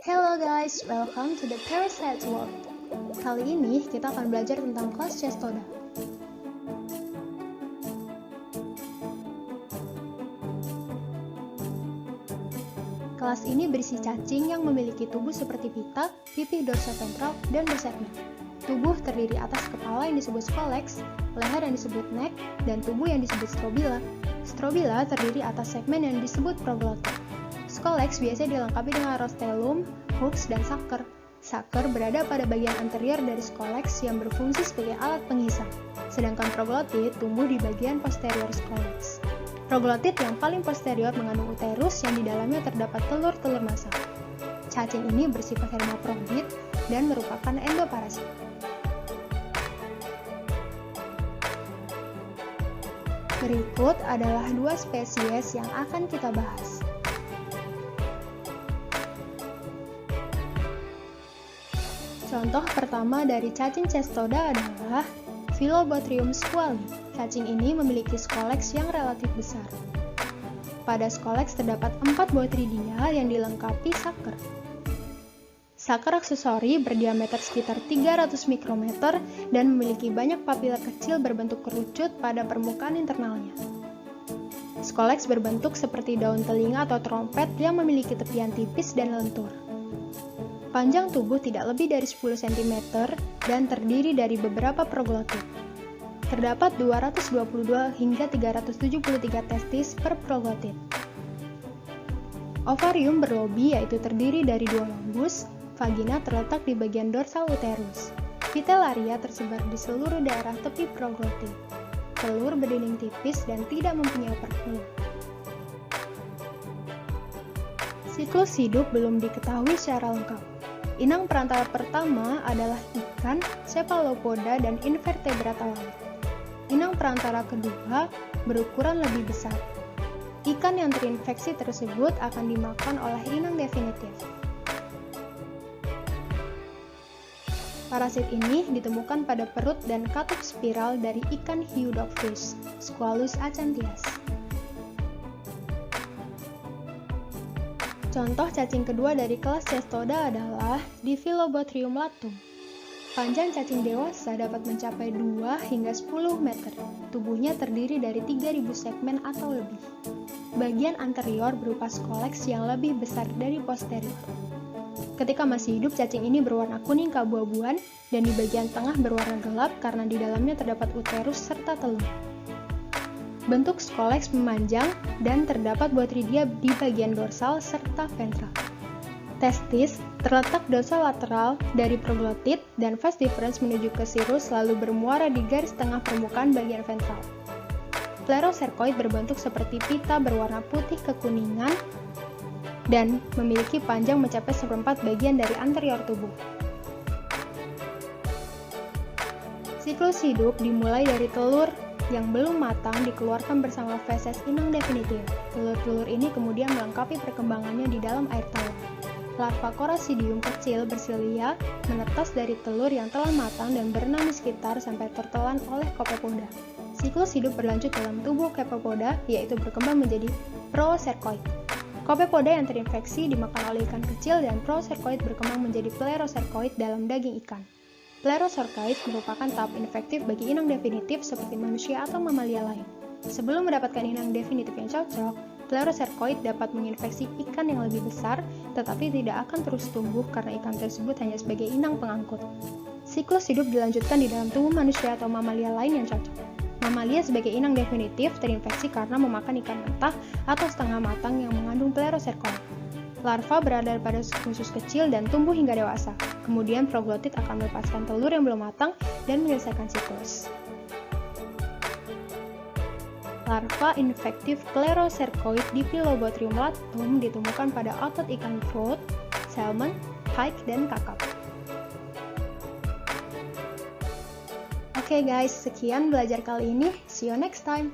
Hello guys, welcome to the Parasite World. Kali ini kita akan belajar tentang kelas Cestoda. Kelas ini berisi cacing yang memiliki tubuh seperti pita, pipi dorsoventral, dan bersegmen. Tubuh terdiri atas kepala yang disebut scolex, leher yang disebut neck, dan tubuh yang disebut strobila. Strobila terdiri atas segmen yang disebut proglotit. Scolex biasanya dilengkapi dengan rostellum, hooks, dan sucker. Sucker berada pada bagian anterior dari scolex yang berfungsi sebagai alat penghisap, sedangkan proglotit tumbuh di bagian posterior scolex. Proglotit yang paling posterior mengandung uterus yang di dalamnya terdapat telur-telur masak. Cacing ini bersifat hermafrodit dan merupakan endoparasit. Berikut adalah dua spesies yang akan kita bahas. Contoh pertama dari cacing cestoda adalah Philobothrium squally. Cacing ini memiliki scolex yang relatif besar. Pada scolex terdapat 4 bothridia yang dilengkapi sucker. Sucker aksesori berdiameter sekitar 300 mikrometer dan memiliki banyak papila kecil berbentuk kerucut pada permukaan internalnya. Scolex berbentuk seperti daun telinga atau trompet yang memiliki tepian tipis dan lentur. Panjang tubuh tidak lebih dari 10 cm dan terdiri dari beberapa proglotit. Terdapat 222 hingga 373 testis per proglotit. Ovarium berlobi yaitu terdiri dari 2 lobus, vagina terletak di bagian dorsal uterus. Vitellaria tersebar di seluruh daerah tepi proglotit. Telur berdinding tipis dan tidak mempunyai operkulum. Siklus hidup belum diketahui secara lengkap. Inang perantara pertama adalah ikan, cephalopoda, dan invertebrata laut. Inang perantara kedua berukuran lebih besar. Ikan yang terinfeksi tersebut akan dimakan oleh inang definitif. Parasit ini ditemukan pada perut dan katup spiral dari ikan hiu dogfish, Squalus acanthias. Contoh cacing kedua dari kelas cestoda adalah Diphilobothrium latum. Panjang cacing dewasa dapat mencapai 2 hingga 10 meter. Tubuhnya terdiri dari 3.000 segmen atau lebih. Bagian anterior berupa scolex yang lebih besar dari posterior. Ketika masih hidup, cacing ini berwarna kuning keabu-abuan dan di bagian tengah berwarna gelap karena di dalamnya terdapat uterus serta telur. Bentuk scolex memanjang dan terdapat bothridia di bagian dorsal serta ventral. Testis terletak dorsolateral dari proglotit dan vas deferens menuju ke sirus lalu bermuara di garis tengah permukaan bagian ventral. Plerocercoid berbentuk seperti pita berwarna putih kekuningan dan memiliki panjang mencapai seperempat bagian dari anterior tubuh. Siklus hidup dimulai dari telur yang belum matang dikeluarkan bersama feses inang definitif. Telur-telur ini kemudian melengkapi perkembangannya di dalam air tawar. Larva Corasidium kecil bersilia menetas dari telur yang telah matang dan berenang di sekitar sampai tertelan oleh Copepoda. Siklus hidup berlanjut dalam tubuh Copepoda, yaitu berkembang menjadi Procercoid. Copepoda yang terinfeksi dimakan oleh ikan kecil dan Procercoid berkembang menjadi Plerocercoid dalam daging ikan. Plerocercoid merupakan tahap infektif bagi inang definitif seperti manusia atau mamalia lain. Sebelum mendapatkan inang definitif yang cocok, Plerocercoid dapat menginfeksi ikan yang lebih besar, tetapi tidak akan terus tumbuh karena ikan tersebut hanya sebagai inang pengangkut. Siklus hidup dilanjutkan di dalam tubuh manusia atau mamalia lain yang cocok. Mamalia sebagai inang definitif terinfeksi karena memakan ikan mentah atau setengah matang yang mengandung Plerocercoid. Larva berada pada usus kecil dan tumbuh hingga dewasa. Kemudian proglotit akan melepaskan telur yang belum matang dan menyelesaikan siklus. Larva infektif Plerocercoid Diphilobothrium latum ditemukan pada otot ikan trout, salmon, pike, dan kakap. Oke guys, sekian belajar kali ini. See you next time.